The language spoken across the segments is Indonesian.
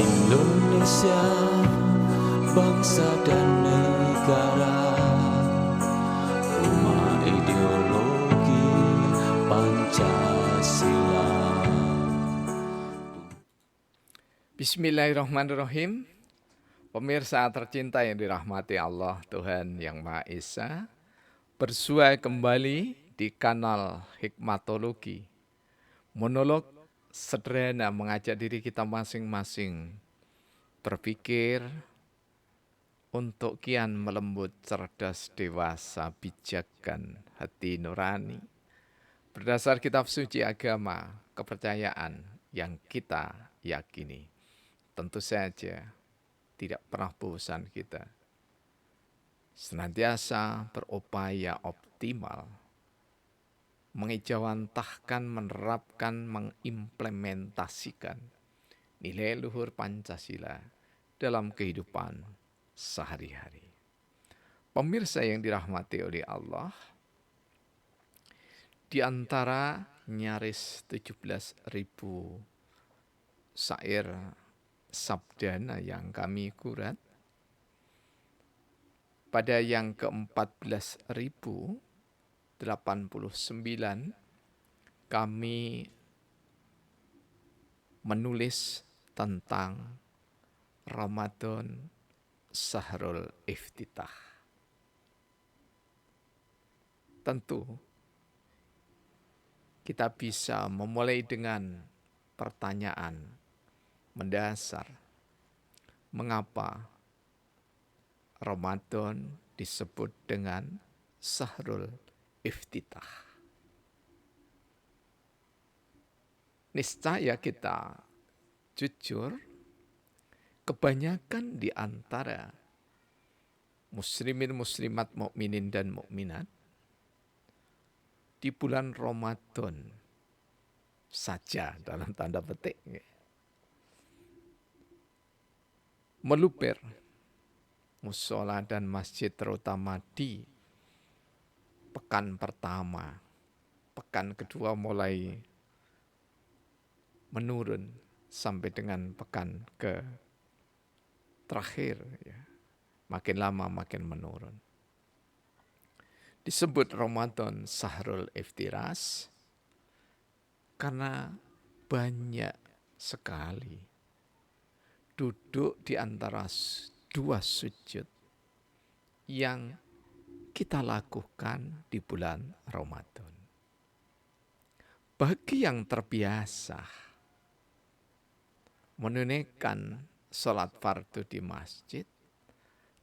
Indonesia, bangsa dan negara, rumah ideologi Pancasila. Bismillahirrahmanirrahim. Pemirsa tercinta yang dirahmati Allah Tuhan Yang Maha Esa, bersua kembali di kanal Hikmatologi. Monolog sederhana mengajak diri kita masing-masing berpikir untuk kian melembut, cerdas, dewasa, bijakan, hati nurani, berdasar kitab suci agama, kepercayaan yang kita yakini. Tentu saja tidak pernah bosan kita senantiasa berupaya optimal mengejawantahkan, menerapkan, mengimplementasikan nilai luhur Pancasila dalam kehidupan sehari-hari. Pemirsa yang dirahmati oleh Allah, di antara nyaris 17.000 syair sabdana yang kami kurat, pada yang ke-14.089 kami menulis tentang Ramadan Sahrul Iftitah. Tentu kita bisa memulai dengan pertanyaan mendasar. Mengapa Ramadan disebut dengan Sahrul Iftitah? Niscaya kita jujur, kebanyakan di antara muslimin, muslimat, mukminin dan mukminat di bulan Ramadan saja dalam tanda petik meluber mushola dan masjid, terutama di pekan pertama. Pekan kedua mulai menurun sampai dengan pekan ke terakhir, ya. Makin lama makin menurun. Disebut Ramadan Sahrul Iftiras karena banyak sekali duduk di antara dua sujud yang kita lakukan di bulan Ramadan. Bagi yang terbiasa menunaikan sholat fardu di masjid,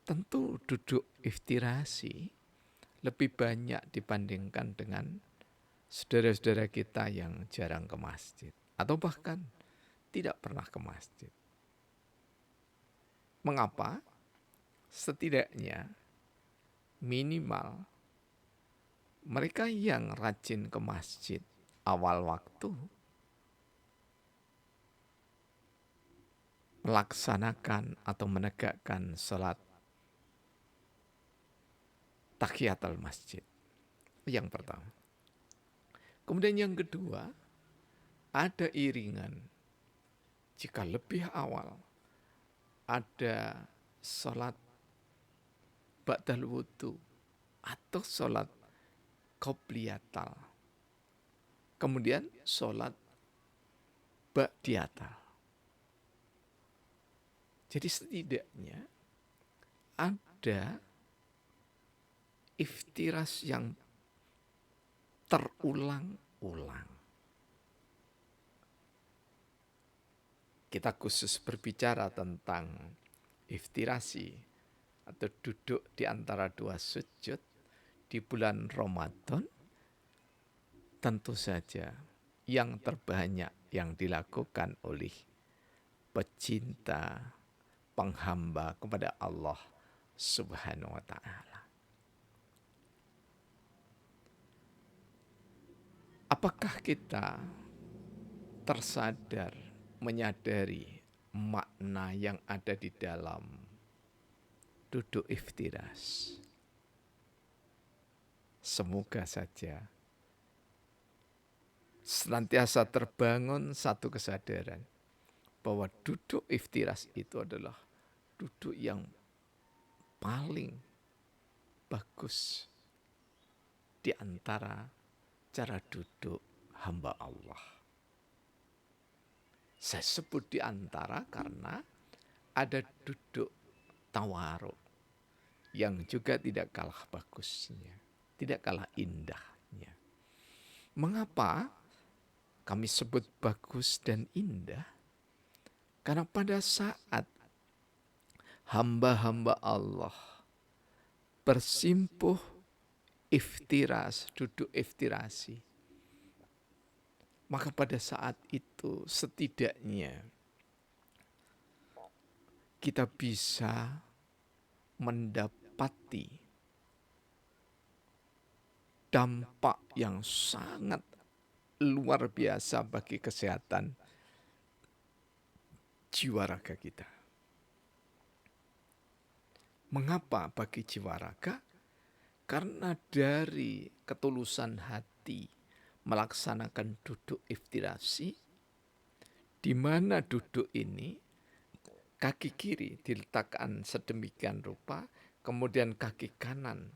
tentu duduk iftirasi lebih banyak dibandingkan dengan saudara-saudara kita yang jarang ke masjid atau bahkan tidak pernah ke masjid. Mengapa? Setidaknya minimal mereka yang rajin ke masjid awal waktu melaksanakan atau menegakkan sholat tahiyatul masjid. Yang pertama. Kemudian yang kedua, ada iringan. Jika lebih awal ada sholat ba'dal wudu atau sholat qobliyatal, kemudian sholat ba'diyatal. Jadi setidaknya ada iftiras yang terulang-ulang. Kita khusus berbicara tentang iftirasi atau duduk di antara dua sujud di bulan Ramadan, tentu saja yang terbanyak yang dilakukan oleh pecinta, penghamba kepada Allah Subhanahu wa ta'ala. Apakah kita tersadar, menyadari makna yang ada di dalam duduk iftiras? Semoga saja senantiasa terbangun satu kesadaran bahwa duduk iftiras itu adalah duduk yang paling bagus di antara cara duduk hamba Allah. Saya sebut di antara karena ada duduk tawaruk yang juga tidak kalah bagusnya, tidak kalah indahnya. Mengapa kami sebut bagus dan indah? Karena pada saat hamba-hamba Allah bersimpuh iftiras, duduk iftirasi, maka pada saat itu setidaknya kita bisa mendapati dampak yang sangat luar biasa bagi kesehatan jiwa raga kita. Mengapa bagi jiwa raga? Karena dari ketulusan hati melaksanakan duduk iftirasi, di mana duduk ini kaki kiri diletakkan sedemikian rupa, kemudian kaki kanan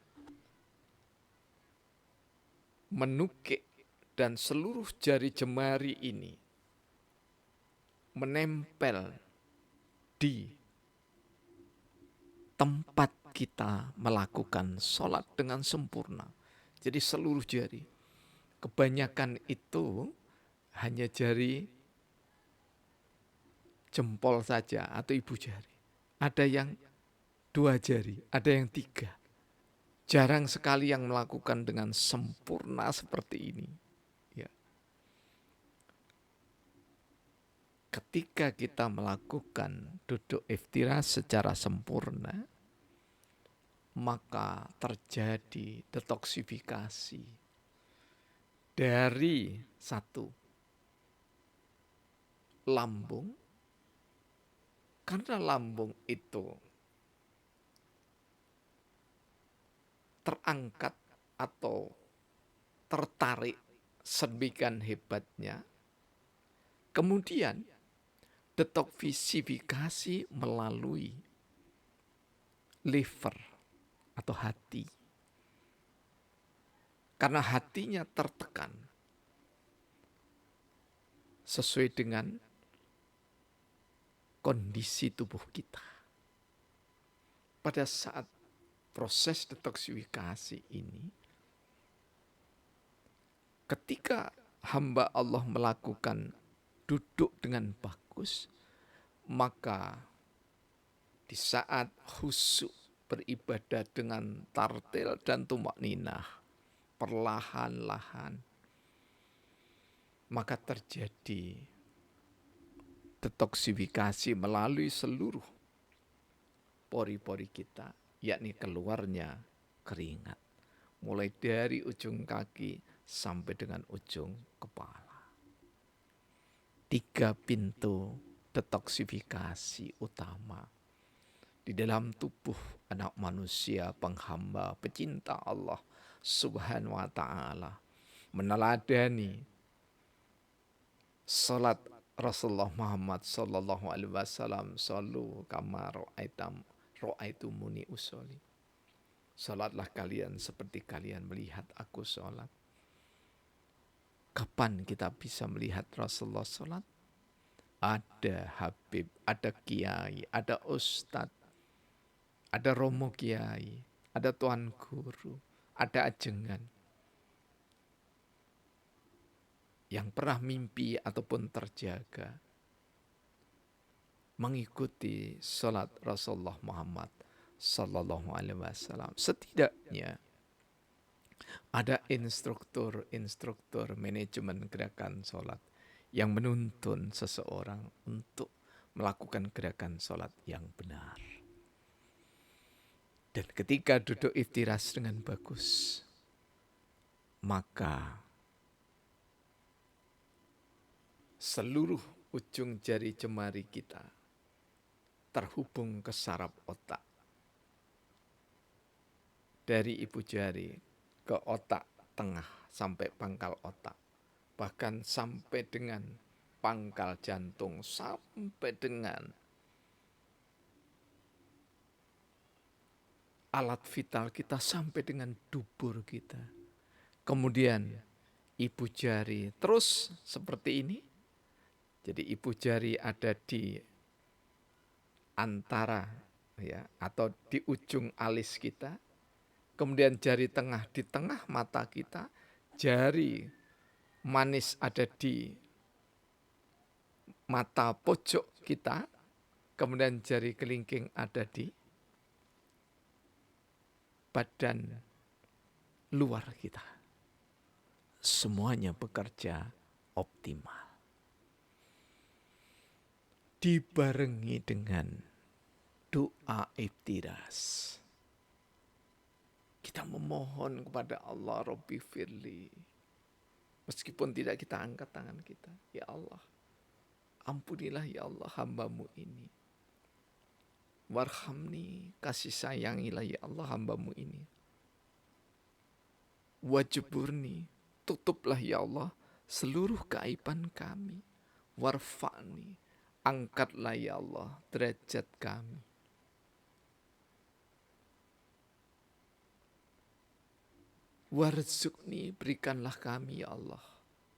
menukik dan seluruh jari jemari ini menempel di tempat kita melakukan sholat dengan sempurna. Jadi seluruh jari, kebanyakan itu hanya jari jempol saja atau ibu jari. Ada yang 2 jari, ada yang 3. Jarang sekali yang melakukan dengan sempurna seperti ini. Ya. Ketika kita melakukan duduk iftiras secara sempurna, maka terjadi detoksifikasi dari 1, lambung, karena lambung itu terangkat atau tertarik sedemikian hebatnya, kemudian detoksifikasi melalui liver atau hati. Karena hatinya tertekan sesuai dengan kondisi tubuh kita. Pada saat proses detoksifikasi ini, ketika hamba Allah melakukan duduk dengan bagus, maka di saat khusyuk beribadah dengan tartil dan tumakninah, perlahan-lahan, maka terjadi detoksifikasi melalui seluruh pori-pori kita, yakni keluarnya keringat, mulai dari ujung kaki sampai dengan ujung kepala. 3 pintu detoksifikasi utama di dalam tubuh anak manusia penghamba pecinta Allah Subhanahu wa ta'ala, meneladani salat Rasulullah Muhammad sallallahu alaihi wasallam, sallu kama ra'aitumuni usolli. Salatlah kalian seperti kalian melihat aku salat. Kapan kita bisa melihat Rasulullah salat? Ada habib, ada kiai, ada ustadz, ada romo kiai, ada tuan guru, ada ajengan yang pernah mimpi ataupun terjaga mengikuti salat Rasulullah Muhammad sallallahu alaihi wasallam. Setidaknya ada instruktur manajemen gerakan salat yang menuntun seseorang untuk melakukan gerakan salat yang benar. Dan ketika duduk iftiras dengan bagus, maka seluruh ujung jari jemari kita terhubung ke saraf otak. Dari ibu jari ke otak tengah sampai pangkal otak. Bahkan sampai dengan pangkal jantung sampai dengan alat vital kita, sampai dengan dubur kita. Kemudian ibu jari terus seperti ini. Jadi ibu jari ada di antara ya atau di ujung alis kita. Kemudian jari tengah di tengah mata kita. Jari manis ada di mata pojok kita. Kemudian jari kelingking ada di badan luar kita. Semuanya bekerja optimal. Dibarengi dengan doa iftiras. Kita memohon kepada Allah, Rabbi firli. Meskipun tidak kita angkat tangan kita. Ya Allah, ampunilah ya Allah hambamu ini. Warhamni, kasih sayangilah ya Allah hambamu ini. Wajburni, tutuplah ya Allah seluruh keaiban kami. Warfa'ni, angkatlah ya Allah derajat kami. Warzukni, berikanlah kami ya Allah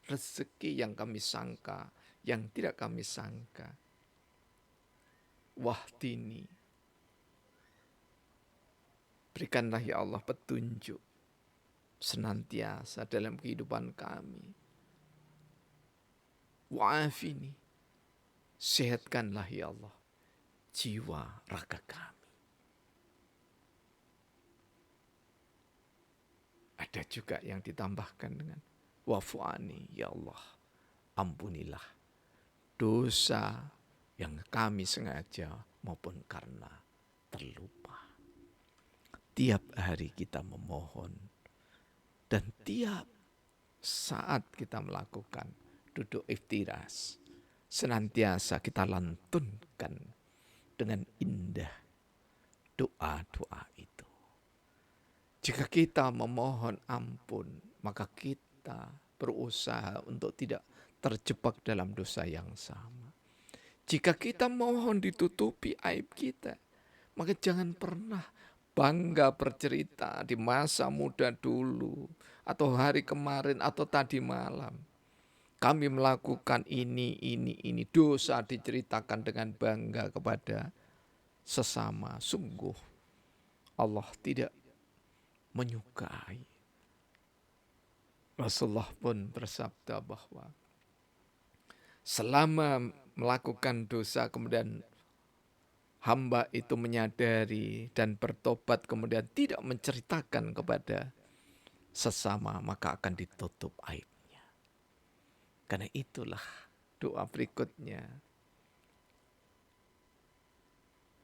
rezeki yang kami sangka, yang tidak kami sangka. Wahdini, berikanlah ya Allah petunjuk senantiasa dalam kehidupan kami. Wa'afini, sehatkanlah ya Allah jiwa raga kami. Ada juga yang ditambahkan dengan wafu'ani, ya Allah ampunilah dosa yang kami sengaja maupun karena terlupa. Tiap hari kita memohon dan tiap saat kita melakukan duduk iftiras, senantiasa kita lantunkan dengan indah doa-doa itu. Jika kita memohon ampun, maka kita berusaha untuk tidak terjebak dalam dosa yang sama. Jika kita mohon ditutupi aib kita, maka jangan pernah bangga bercerita di masa muda dulu, atau hari kemarin, atau tadi malam. Kami melakukan ini, dosa diceritakan dengan bangga kepada sesama. Sungguh Allah tidak menyukai. Rasulullah pun bersabda bahwa selama melakukan dosa kemudian hamba itu menyadari dan bertobat kemudian tidak menceritakan kepada sesama, maka akan ditutup aibnya. Karena itulah doa berikutnya.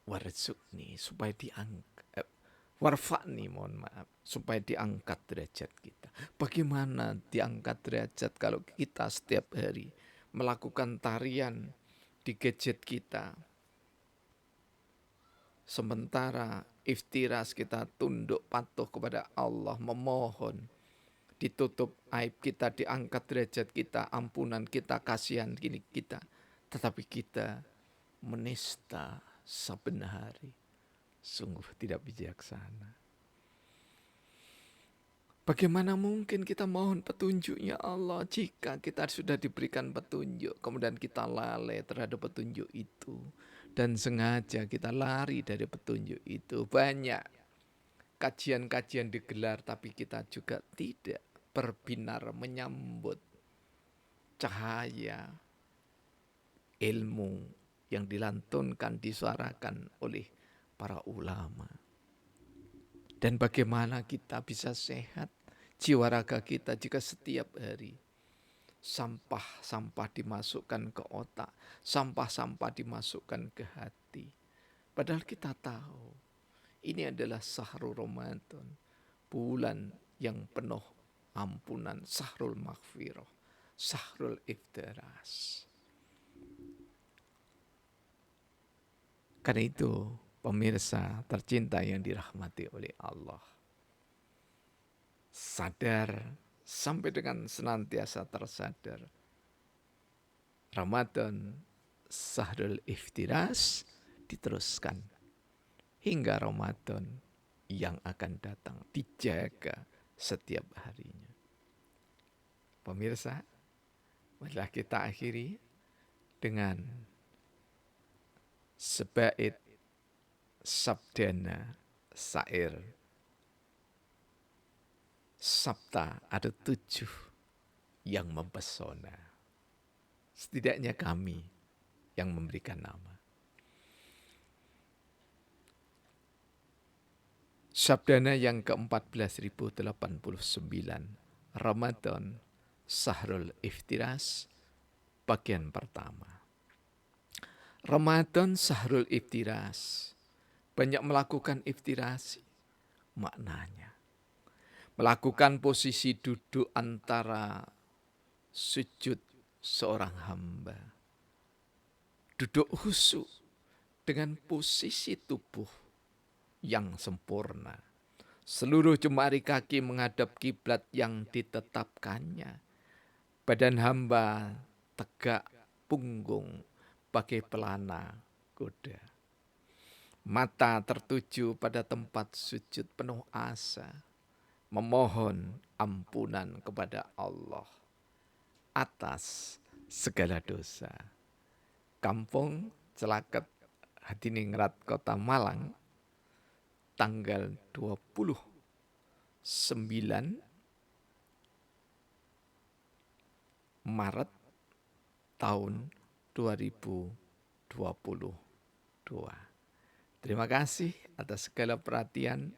Warzukni, supaya diangkat. Warfa'ni, mohon maaf, supaya diangkat derajat kita. Bagaimana diangkat derajat kalau kita setiap hari melakukan tarian di gadget kita, sementara iftiras kita tunduk patuh kepada Allah, memohon ditutup aib kita, diangkat derajat kita, ampunan kita, kasihan kita, tetapi kita menista saben hari. Sungguh tidak bijaksana. Bagaimana mungkin kita mohon petunjuknya Allah jika kita sudah diberikan petunjuk, kemudian kita lalai terhadap petunjuk itu dan sengaja kita lari dari petunjuk itu. Banyak kajian-kajian digelar tapi kita juga tidak berbinar menyambut cahaya ilmu yang dilantunkan, disuarakan oleh para ulama. Dan bagaimana kita bisa sehat jiwa raga kita jika setiap hari sampah-sampah dimasukkan ke otak, sampah-sampah dimasukkan ke hati. Padahal kita tahu ini adalah syahrul Ramadan, bulan yang penuh ampunan, syahrul maghfirah, syahrul iftiras. Karena itu, pemirsa tercinta yang dirahmati oleh Allah, sadar sampai dengan senantiasa tersadar Ramadan Sahrul Iftiras diteruskan hingga Ramadan yang akan datang, dijaga setiap harinya. Pemirsa, marilah kita akhiri dengan sebaik sabdana syair. Sabta ada 7 yang mempesona. Setidaknya kami yang memberikan nama. Sabdana yang ke-14.089, Ramadan Sahrul Iftiras, bagian pertama. Ramadan Sahrul Iftiras, banyak melakukan iftirasi, maknanya melakukan posisi duduk antara sujud seorang hamba, duduk khusyuk dengan posisi tubuh yang sempurna. Seluruh jemari kaki menghadap kiblat yang ditetapkannya. Badan hamba tegak punggung bagai pelana kuda. Mata tertuju pada tempat sujud penuh asa, memohon ampunan kepada Allah atas segala dosa. Kampung Celaket, Hadiningrat, Kota Malang, tanggal 29 Maret tahun 2022. Terima kasih atas segala perhatian,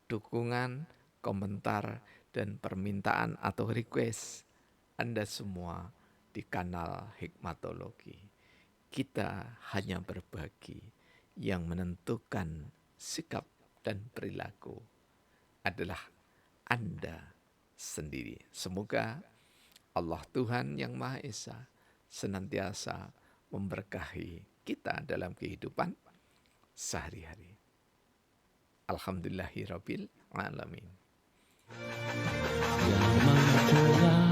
dukungan, komentar, dan permintaan atau request Anda semua di kanal Hikmatologi. Kita hanya berbagi, yang menentukan sikap dan perilaku adalah Anda sendiri. Semoga Allah Tuhan yang Maha Esa senantiasa memberkahi kita dalam kehidupan sehari-hari. Alhamdulillahirabbil alamin. Yang Maha